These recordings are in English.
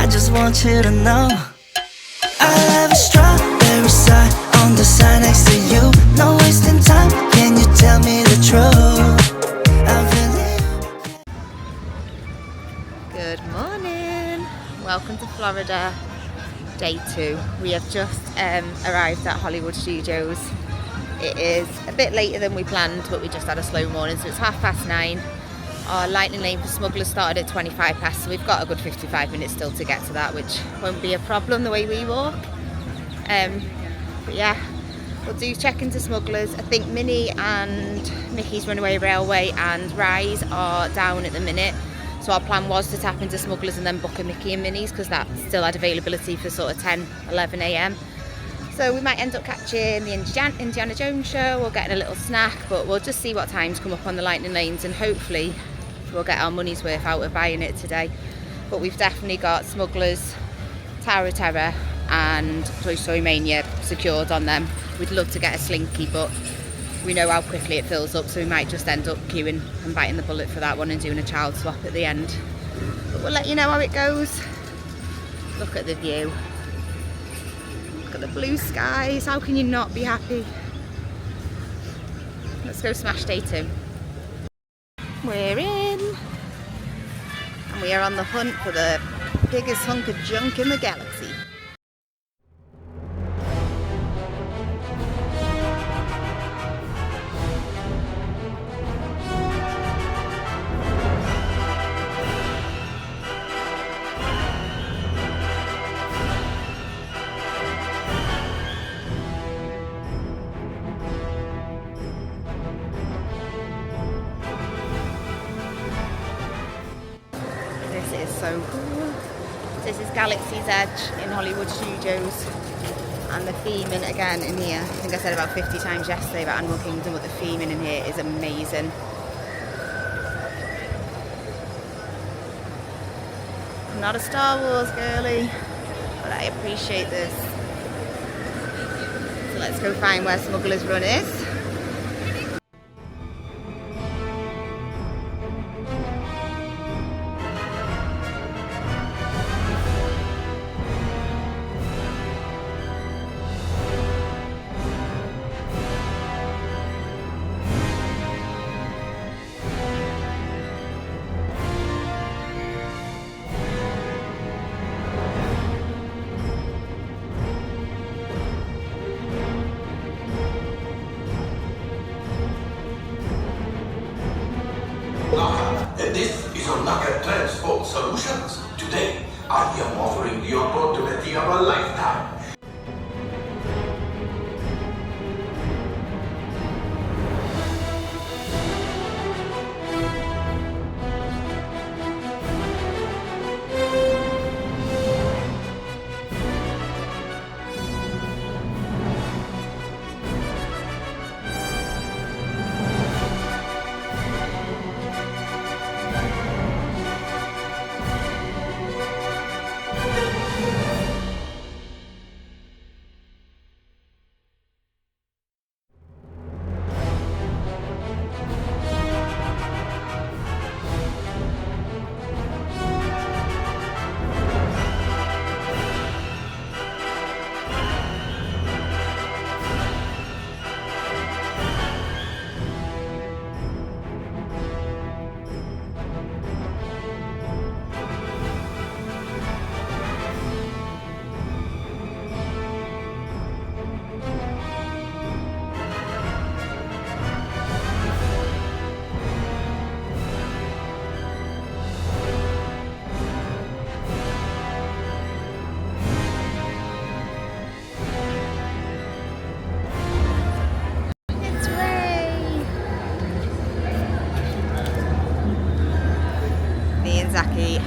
just want you to know I have a strawberry side on the side next to you. No wasting time, can you tell me the truth? I'm feeling. Good morning. Welcome to Florida, day 2. We have just arrived at Hollywood Studios. It is a bit later than we planned, but we just had a slow morning, so it's 9:30. Our lightning lane for smugglers started at 25 past, so we've got a good 55 minutes still to get to that, which won't be a problem the way we walk. But yeah, we'll do check into smugglers. I think Minnie and Mickey's Runaway Railway and Rise are down at the minute, so our plan was to tap into smugglers and then book a Mickey and Minnie's because that still had availability for sort of 10-11 a.m. So we might end up catching the Indiana Jones show or getting a little snack, but we'll just see what times come up on the lightning lanes, and hopefully we'll get our money's worth out of buying it today. But we've definitely got smugglers, Tower of Terror and Toy Story Mania secured on them. We'd love to get a Slinky, but we know how quickly it fills up, so we might just end up queuing and biting the bullet for that one and doing a child swap at the end. But we'll let you know how it goes. Look at the view. Look at the blue skies. How can you not be happy? Let's go smash day 2. We're in, and we are on the hunt for the biggest hunk of junk in the galaxy. So cool. This is Galaxy's Edge in Hollywood Studios, and the theming again in here, I think I said about 50 times yesterday about Animal Kingdom, but the theming in here is amazing. I'm not a Star Wars girly, but I appreciate this. So let's go find where Smuggler's Run is. This is Unlocker Transport Solutions. Today, I am offering the opportunity of a lifetime.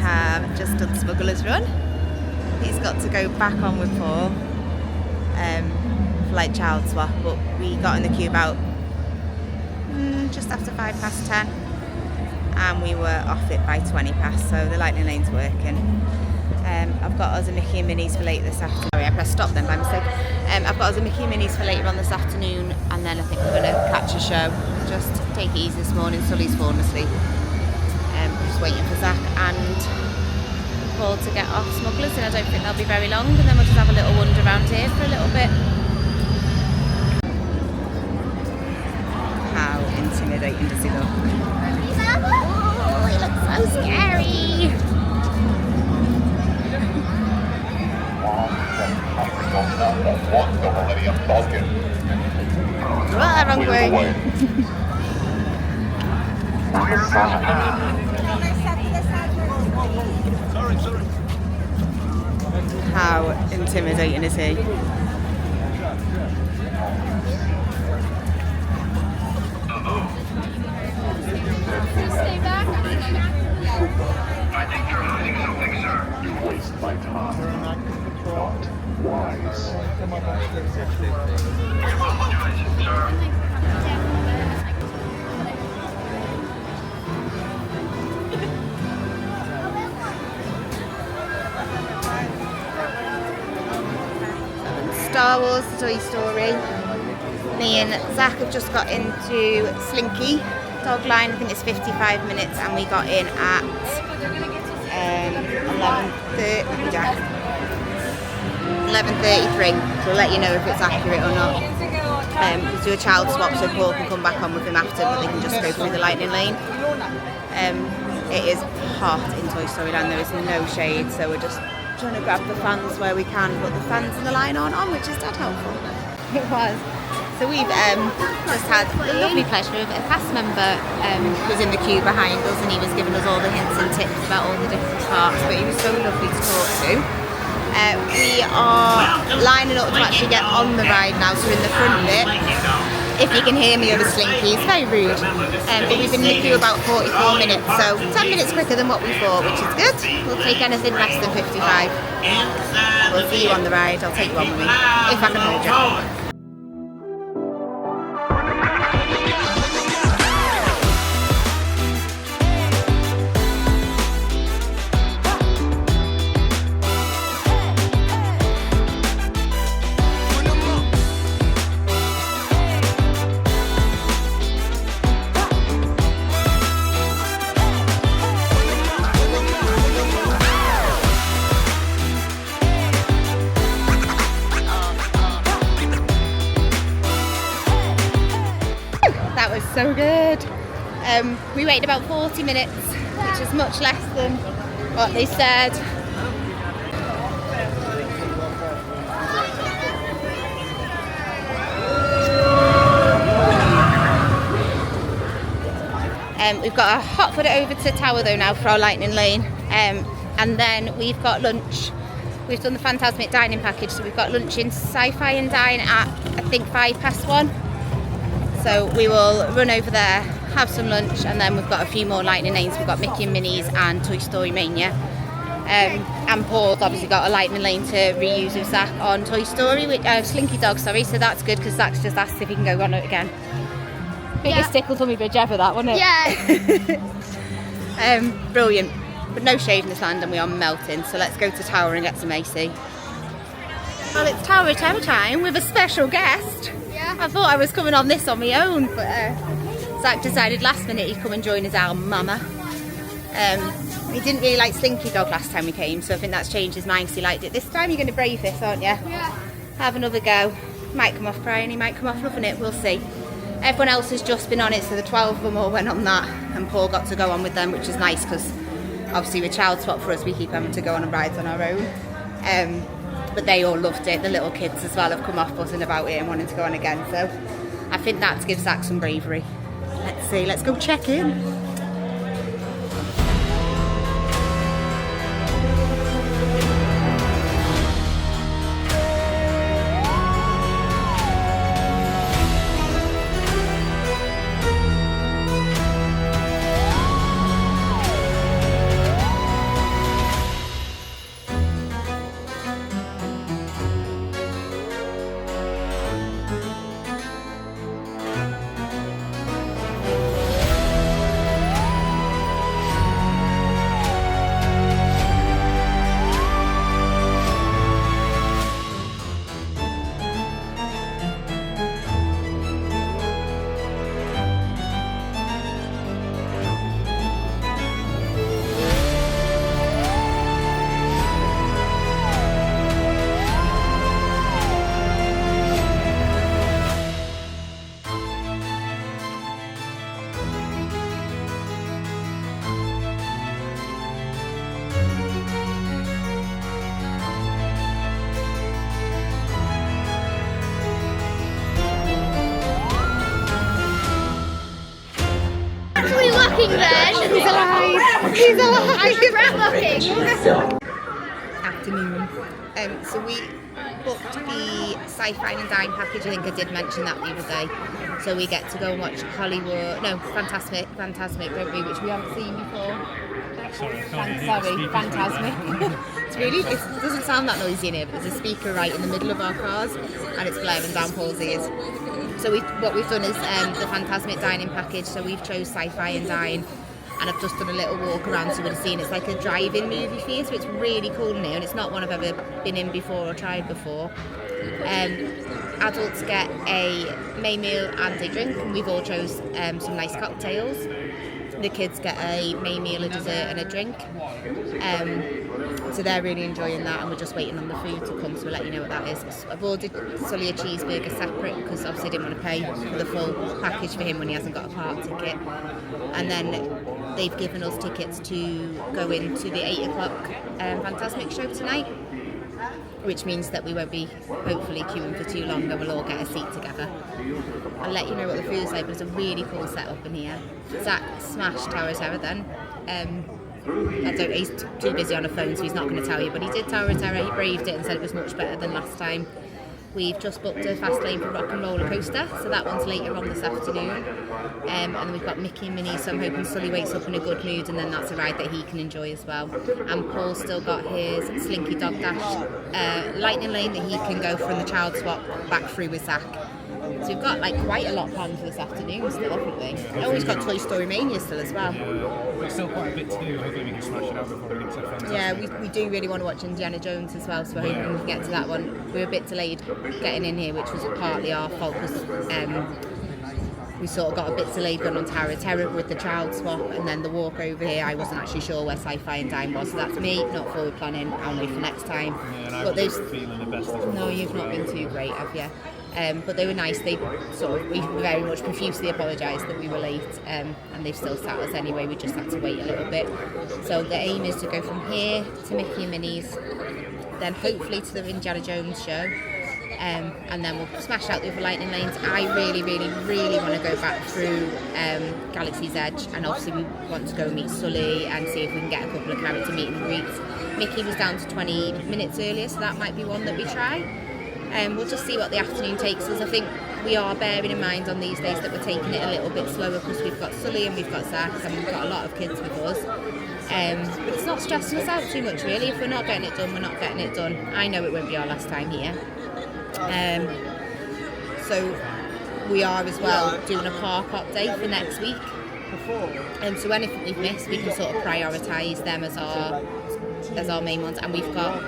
Have just done Smuggler's Run. He's got to go back on with Paul for like child swap, but we got in the queue about just after 10:05, and we were off it by 20 past, so the lightning lane's working. I've got us a Mickey and Minnie's for later this afternoon. Sorry, I pressed stop then by mistake. I've got us a Mickey and Minnie's for later on this afternoon, and then I think we're going to catch a show. Just take it easy this morning. Sully's fallen asleep. Just waiting for Zach and Paul to get off Smugglers, and I don't think they'll be very long, and then we'll just have a little wander around here for a little bit. How intimidating does he look? Oh, he looks so scary. Right, wrong way. How intimidating is he? Stay back. I think you're hiding something, sir. You waste my time. Not wise. I apologize, sir. Star Wars, Toy Story. Me and Zach have just got into Slinky Dog Line. I think it's 55 minutes, and we got in at 11:33. So we'll let you know if it's accurate or not. We'll do a child swap so Paul can come back on with him after, but they can just go through the lightning lane. It is hot in Toy Story Land. There is no shade, so we're just trying to grab the fans where we can, but the fans in the line aren't on, which is dead helpful. It was. So we've just had the lovely pleasure of a cast member was in the queue behind us, and he was giving us all the hints and tips about all the different parts, but he was so lovely to talk to. We are lining up to actually get on the ride now, so we're in the front bit. If you can hear me over Slinky, it's very rude. But we've been in the queue about 44 minutes, so 10 minutes quicker than what we thought, which is good. We'll take anything less than 55. We'll see you on the ride. I'll take you on with me, if I can hold you. That was so good. We waited about 40 minutes, which is much less than what they said. We've got a hot foot over to Tower though now for our lightning lane, and then we've got lunch. We've done the Fantasmic Dining Package, so we've got lunch in Sci-Fi and Dine at I think 1:05. So we will run over there, have some lunch, and then we've got a few more lightning lanes. We've got Mickey and Minnie's and Toy Story Mania. And Paul's obviously got a lightning lane to reuse with Zach on Toy Story, Slinky Dog, sorry, so that's good because Zach's just asked if he can go on it again. Biggest tickle tummy bridge ever, that, wasn't it? Yeah. Brilliant. But no shade in this land and we are melting, so let's go to Tower and get some AC. Well, it's Tower of Terror time with a special guest. Yeah. I thought I was coming on this on my own, but Zach decided last minute he'd come and join us, our mama. He didn't really like Slinky Dog last time we came, so I think that's changed his mind because he liked it. This time you're going to brave this, aren't you? Yeah. Have another go. Might come off crying, he might come off loving it, we'll see. Everyone else has just been on it, so the 12 of them all went on that, and Paul got to go on with them, which is nice because obviously with child swap for us we keep having to go on rides on our own. But they all loved it. The little kids as well have come off buzzing about it and wanting to go on again, so I think that gives Zach some bravery. Let's see, let's go check in. then. He's alive! He's alive! Rat looking. Afternoon. So we booked the Sci-Fi and Dine package. I think I did mention that the other day. So we get to go and watch Fantasmic, don't we? Which we haven't seen before. Sorry, Fantasmic. It doesn't sound that noisy in here, but there's a speaker right in the middle of our cars, and it's blaring down Paul's ears. So what we've done is the Fantasmic Dining Package. So we've chose Sci-Fi and Dine, and I've just done a little walk around, so you would have seen it's like a drive-in movie theatre. It's really cool in here, and it's not one I've ever been in before or tried before. Adults get a main meal and a drink, and we've all chose some nice cocktails. The kids get a main meal, a dessert and a drink. So they're really enjoying that, and we're just waiting on the food to come, so we'll let you know what that is. I've ordered Sully a cheeseburger separate because obviously I didn't want to pay for the full package for him when he hasn't got a park ticket. And then they've given us tickets to go into the 8 o'clock Fantasmic show tonight, which means that we won't be hopefully queuing for too long, and we'll all get a seat together. I'll let you know what the food's like, but it's a really cool setup in here. Zach smashed Tower of Terror then. He's too busy on a phone, so he's not going to tell you, but he did Tower of Terror. He braved it and said it was much better than last time. We've just booked a fast lane for Rock and Roller Coaster, so that one's later on this afternoon. And then we've got Mickey and Minnie, so I'm hoping Sully wakes up in a good mood, and then that's a ride that he can enjoy as well. And Paul's still got his Slinky Dog Dash lightning lane that he can go from the child swap back through with Zach. So we've got like quite a lot planned for this afternoon still, haven't we? Oh, we've got Toy Story Mania still as well. There's still quite a bit to do. Hopefully we can smash it out before we get to Fantasmic. Yeah, we do really want to watch Indiana Jones as well, so we're hoping we can get to that one. We were a bit delayed getting in here, which was partly our fault because we sort of got a bit delayed going on Tower of Terror with the child swap, and then the walk over here, I wasn't actually sure where Sci-Fi and Dine was, so that's me, not forward planning. I'll know for next time. Yeah, and but I'm feeling the best of no, you've not been too great, have you? But they were nice. We very much profusely apologised that we were late, and they've still sat us anyway. We just had to wait a little bit. So the aim is to go from here to Mickey and Minnie's, then hopefully to the Indiana Jones show, and then we'll smash out the other lightning lanes. I really, really, really want to go back through Galaxy's Edge, and obviously we want to go meet Sully and see if we can get a couple of character meet and greets. Mickey was down to 20 minutes earlier, so that might be one that we try. We'll just see what the afternoon takes us. I think we are bearing in mind on these days that we're taking it a little bit slower because we've got Sully and we've got Zach and we've got a lot of kids with us. But it's not stressing us out too much really. If we're not getting it done, we're not getting it done. I know it won't be our last time here. So we are as well doing a park update for next week. So anything we've missed, we can sort of prioritise them as our main ones, and we've got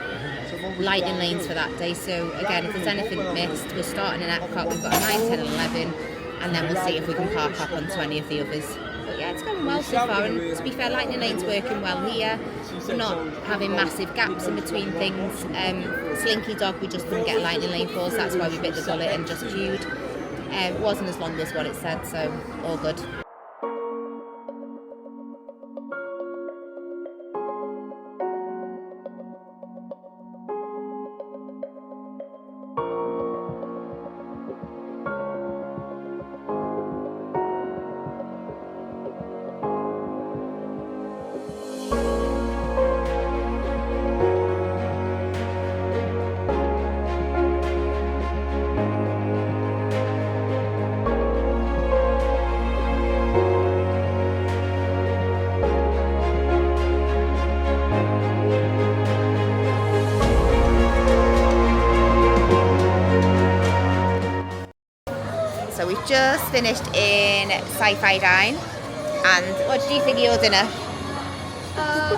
lightning lanes for that day. So again, if there's anything missed, we're starting in Epcot. We've got a 9, 10 and 11, and then we'll see if we can park up on 20 of the others. But yeah, it's going well so far, and to be fair, lightning lane's working well here. We're not having massive gaps in between things. Slinky Dog, we just couldn't get a lightning lane for, so that's why we bit the bullet and just queued. It wasn't as long as what it said, so all good. So we've just finished in Sci-Fi Dine, and what did you think of your dinner?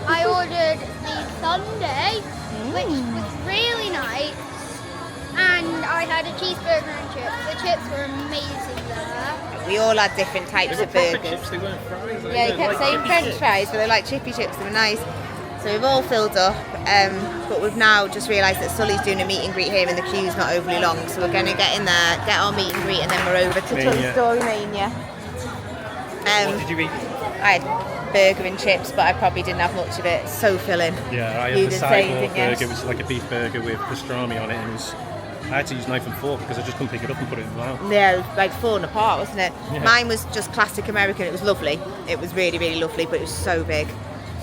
I ordered the sundae, which was really nice, and I had a cheeseburger and chips. The chips were amazing there. We all had different types of burgers. Chips, they weren't fries. Yeah, you kept saying French fries, but they're like chippy chips. They were nice. So we've all filled up, but we've now just realised that Sully's doing a meet and greet here, and the queue's not overly long. So we're going to get in there, get our meet and greet, and then we're over to Toy Story Mania. What did you eat? I had burger and chips, but I probably didn't have much of it. So filling. Yeah, I You had the did say, sidewalk didn't you? burger. It was like a beef burger with pastrami on it, and it was I had to use knife and fork because I just couldn't pick it up and put it in the mouth. Yeah, it was like falling apart, wasn't it? Yeah. Mine was just classic American. It was lovely. It was really, really lovely, but it was so big.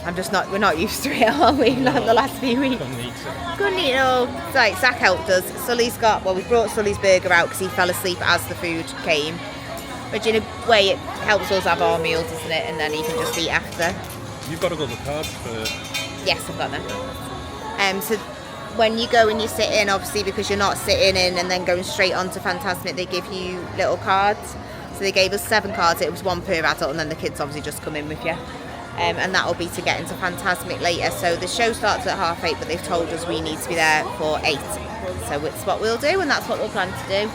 We're not used to it, are we? Like the last few weeks. Couldn't eat it. Couldn't eat it all. So, like, Zach helped us. We brought Sully's burger out because he fell asleep as the food came. Which in a way, it helps us have our meals, doesn't it? And then he can just eat after. You've got to go to the cards for... Yes, I've got them. So when you go and you sit in, obviously because you're not sitting in and then going straight onto Fantasmic, they give you little cards. So they gave us 7 cards. It was 1 per adult, and then the kids obviously just come in with you. And that will be to get into Fantasmic later. So the show starts at 8:30, but they've told us we need to be there for 8. So it's what we'll do, and that's what we'll plan to do.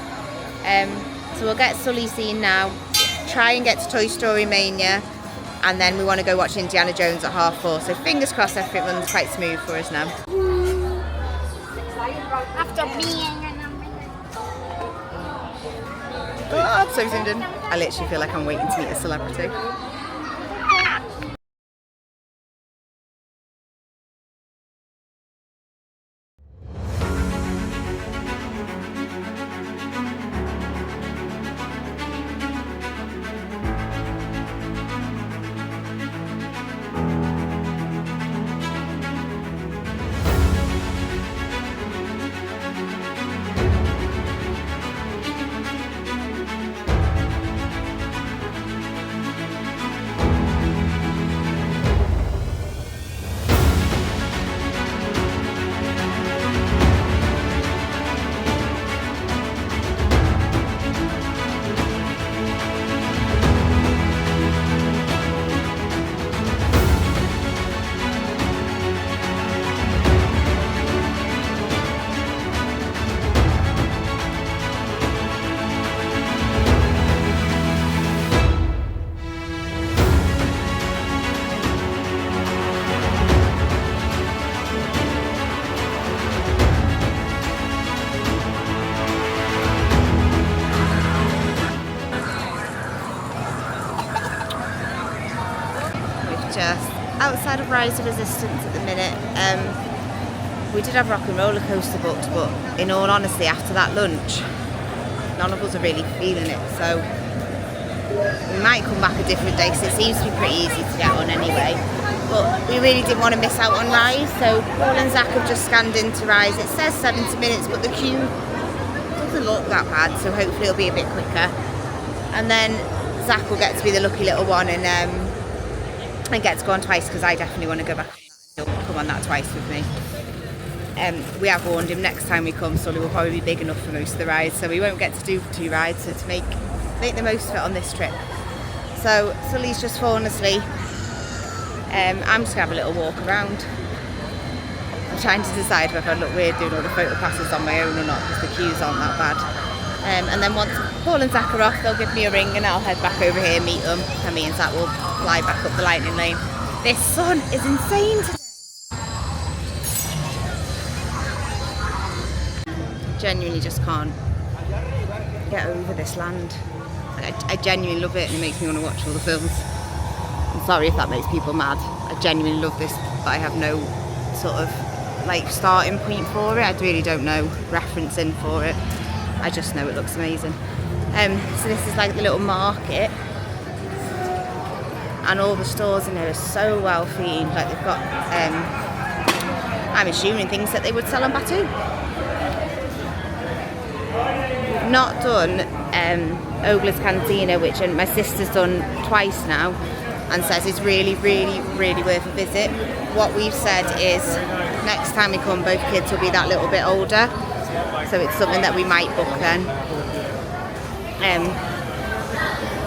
So we'll get Sully seen now, try and get to Toy Story Mania, and then we want to go watch Indiana Jones at 4:30. So fingers crossed everything runs quite smooth for us now. After being Oh, I'm so zoomed in. I literally feel like I'm waiting to meet a celebrity. Just outside of Rise of Resistance at the minute. We did have Rock and Roller Coaster booked, but in all honesty, after that lunch, none of us are really feeling it. So we might come back a different day because it seems to be pretty easy to get on anyway. But we really didn't want to miss out on Rise, so Paul and Zach have just scanned into Rise. It says 70 minutes, but the queue doesn't look that bad, so hopefully it'll be a bit quicker. And then Zach will get to be the lucky little one and get to go on twice, because I definitely want to go back. He'll come on that twice with me. We have warned him next time we come, Sully will probably be big enough for most of the rides, so we won't get to do 2 rides, so to make the most of it on this trip. So Sully's just fallen asleep. I'm just going to have a little walk around. I'm trying to decide whether I look weird doing all the photo passes on my own or not, because the queues aren't that bad. And then once Paul and Zach are off, they'll give me a ring and I'll head back over here, meet them, and me and Zach will fly back up the lightning lane. This sun is insane today. Genuinely just can't get over this land. I genuinely love it and it makes me want to watch all the films. I'm sorry if that makes people mad. I genuinely love this, but I have no sort of like starting point for it. I really don't know referencing for it. I just know it looks amazing. So this is like the little market, and all the stores in there are so well themed. Like they've got, I'm assuming things that they would sell on Batu. We've not done Ogler's Cantina, which my sister's done twice now, and says it's really, really, really worth a visit. What we've said is next time we come, both kids will be that little bit older. So it's something that we might book then.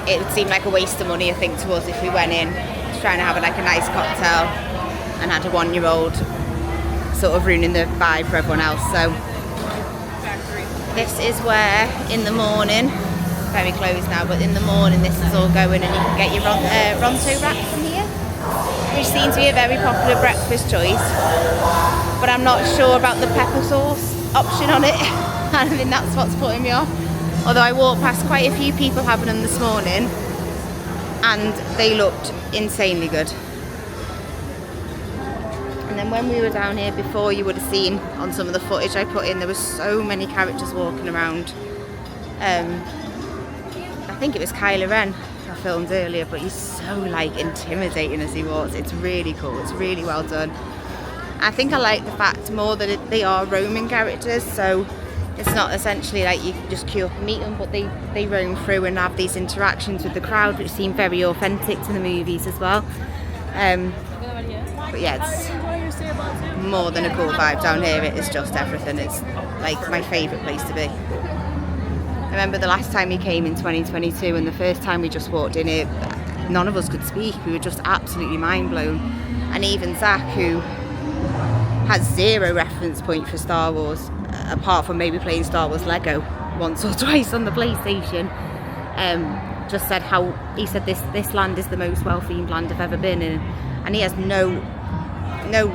It would seem like a waste of money, I think, to us if we went in trying to have a nice cocktail and had a 1-year-old sort of ruining the vibe for everyone else. So this is where in the morning, very closed now, but in the morning this is all going, and you can get your Ronto wraps from here, which seems to be a very popular breakfast choice. But I'm not sure about the pepper sauce option on it. I think that's what's putting me off. Although I walked past quite a few people having them this morning and they looked insanely good. And then when we were down here before, you would have seen on some of the footage I put in, there were so many characters walking around. I think it was Kylo Ren I filmed earlier, but he's so like intimidating as he walks. It's really cool, it's really well done. I think I like the fact more that they are roaming characters, so it's not essentially like you just queue up and meet them, but they roam through and have these interactions with the crowd, which seem very authentic to the movies as well. But yeah, it's more than a cool vibe down here. It is just everything. It's like my favourite place to be. I remember the last time we came in 2022, and the first time we just walked in here, none of us could speak. We were just absolutely mind blown. And even Zach, who has zero reference point for Star Wars, apart from maybe playing Star Wars Lego once or twice on the PlayStation, just said how he said this land is the most well-themed land I've ever been in, and he has no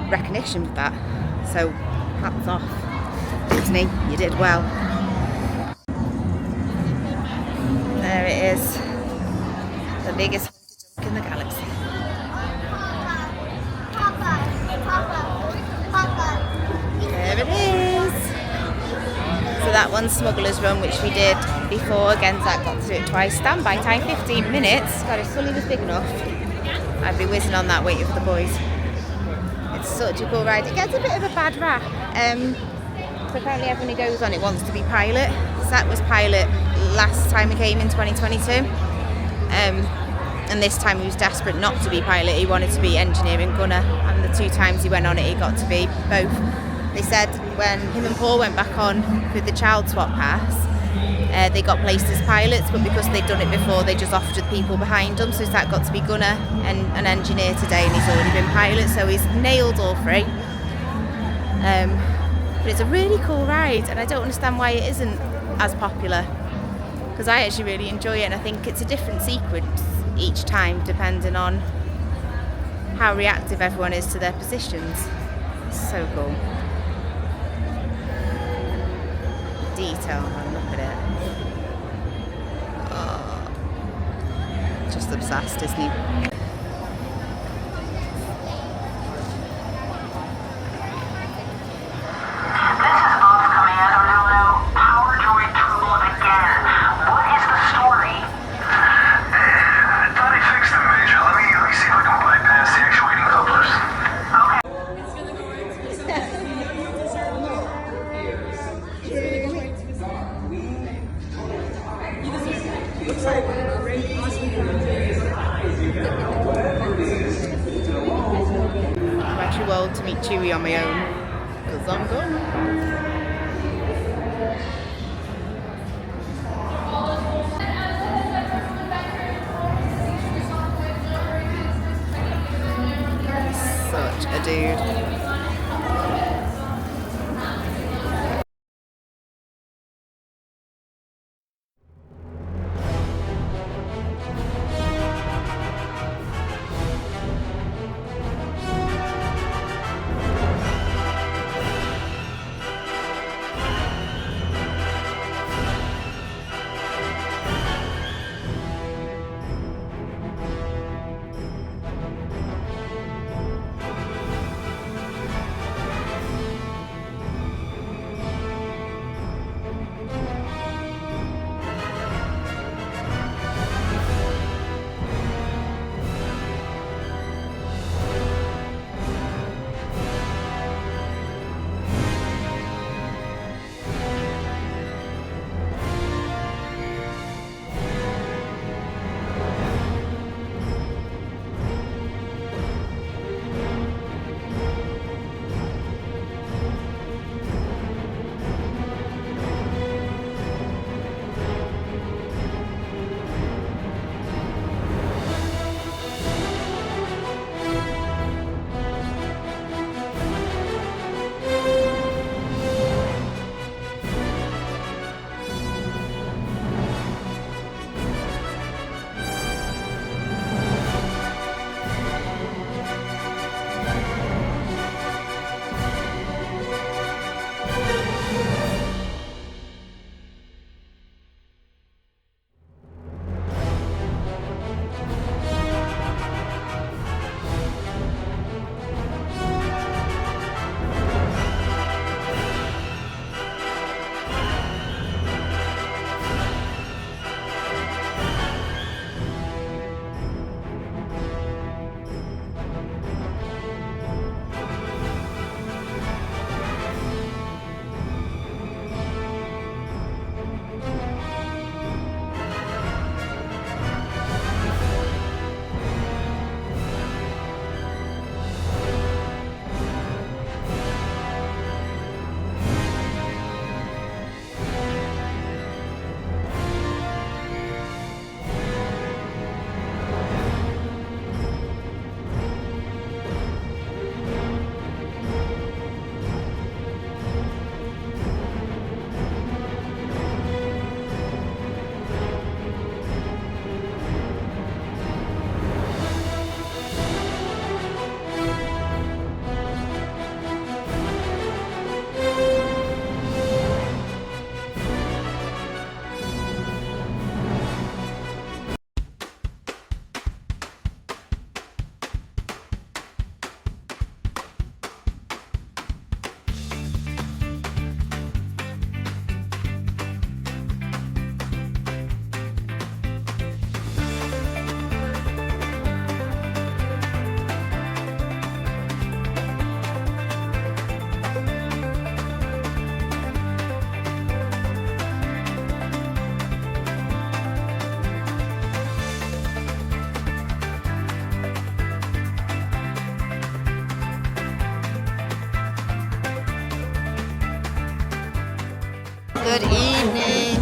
recognition for that. So hats off, Disney, you did well. There it is, the biggest junk in the galaxy. There it is. So that one's Smuggler's Run, which we did before. Again, Zach got to do it twice. Standby time 15 minutes. God, if Sully was big enough, I'd be whizzing on that waiting for the boys. It's such a cool ride. It gets a bit of a bad rap. So apparently everyone who goes on it wants to be pilot. Zach was pilot last time he came in 2022. And this time he was desperate not to be pilot. He wanted to be engineer and gunner. And the 2 times he went on it, he got to be both. They said when him and Paul went back on with the child swap pass, they got placed as pilots, but because they'd done it before, they just offered the people behind them. So Zach got to be gunner and an engineer today, and he's already been pilot, so he's nailed all 3. But it's a really cool ride, and I don't understand why it isn't as popular, because I actually really enjoy it, and I think it's a different sequence each time depending on how reactive everyone is to their positions. It's so cool. Detail, man, look at it. Oh, just obsessed, isn't he? I'm actually wild to meet Chewie on my own, because I'm gone. Such a dude. Good evening.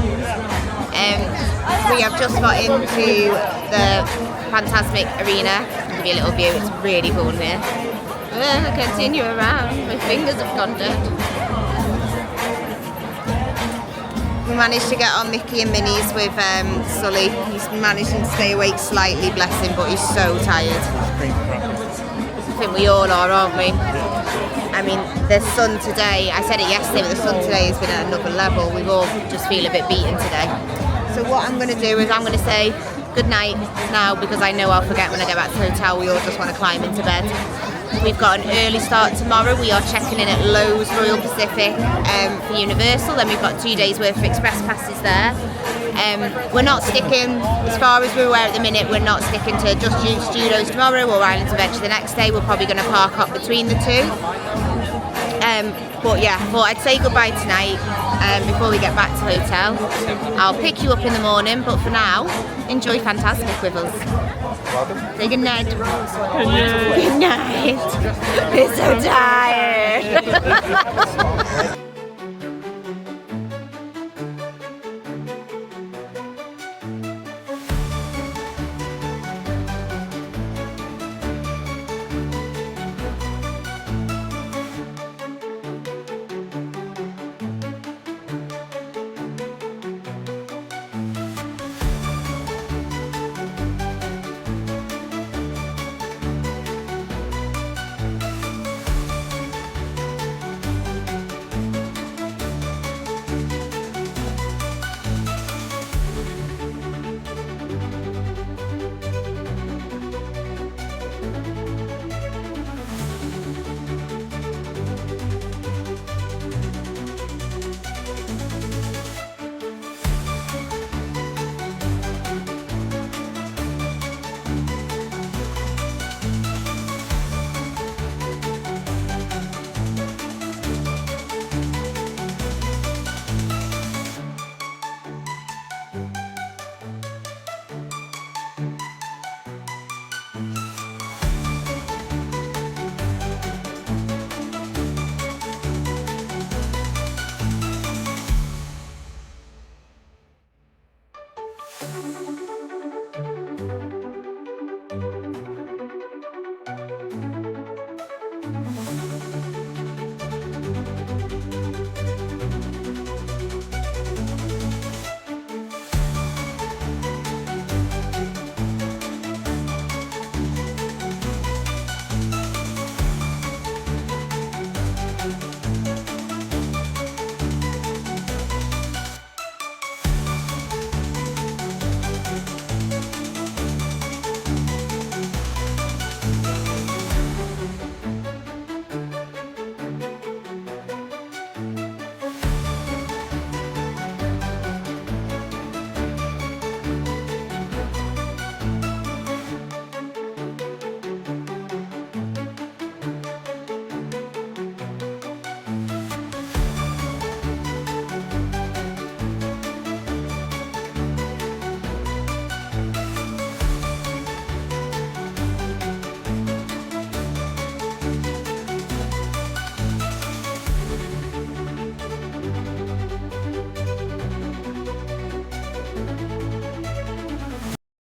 We have just got into the Fantasmic Arena. I'll give you a little view. It's really cool in here. Continue around. My fingers have gone dead. We managed to get on Mickey and Minnie's with Sully. He's managing to stay awake slightly, bless him, but he's so tired. I think we all are, aren't we? I mean, the sun today, I said it yesterday, but the sun today has been at another level. We all just feel a bit beaten today. So what I'm going to do is I'm going to say good night now, because I know I'll forget when I get back to the hotel. We all just want to climb into bed. We've got an early start tomorrow. We are checking in at Lowe's Royal Pacific for Universal. Then we've got 2 days worth of express passes there. We're not sticking, as far as we're aware at the minute, we're not sticking to just Studios tomorrow or Islands Adventure the next day. We're probably going to park up between the two. But yeah, thought I'd say goodbye tonight before we get back to the hotel. I'll pick you up in the morning, but for now, enjoy Fantasmic with us. Welcome. Say good night. Good night. Good night. We're so tired.